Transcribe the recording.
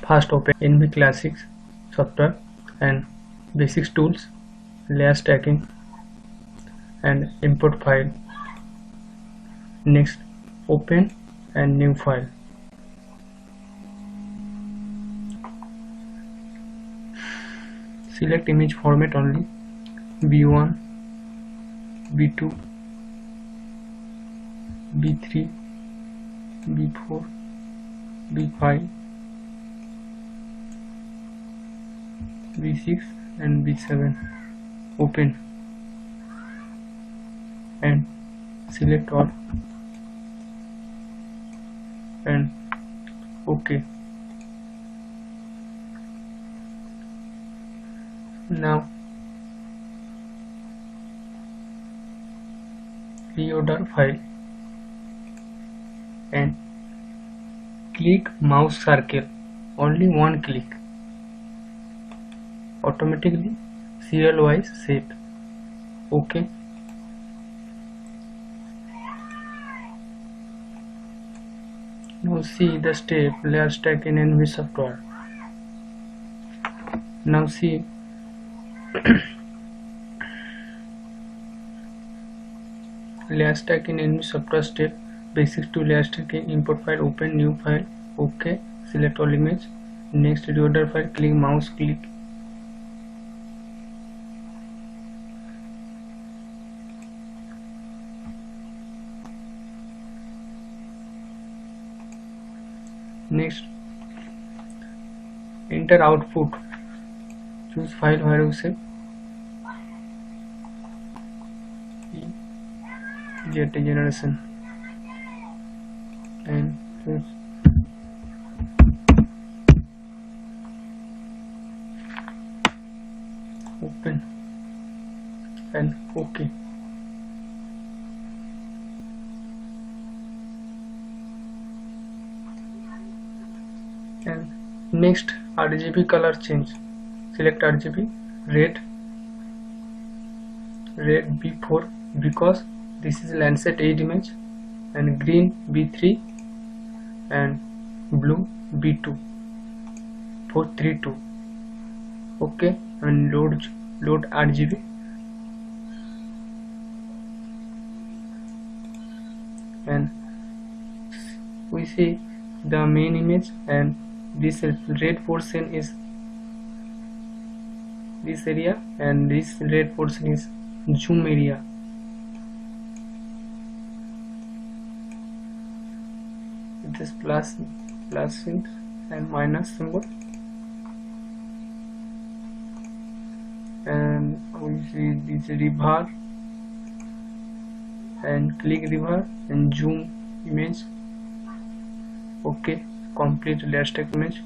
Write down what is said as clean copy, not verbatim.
First open ENVI Classics software and basics tools, layer stacking and import file. Next open and new file. Select image format only, B1, B2, B3, B4, B5, B6 and B7. Open and select all and OK. Now reorder file and click mouse circle, only one click, automatically serial wise set. OK. Now see the step layer stack in ENVI software. Now see layer stack in ENVI software step, basics to layer stacking, import file, open new file, OK, select all image. Next reorder file, click mouse click. Next enter output, choose file where you save, get generation and choose open and OK. And next RGB color change, select RGB, red B4 because this is Lancet 8 image, and green B3 and blue B2 432. OK, and load RGB and we see the main image, and this red portion is this area and this red portion is zoom area. This plus and minus symbol, and we see this river and click river and zoom image. OK, complete layer stack image.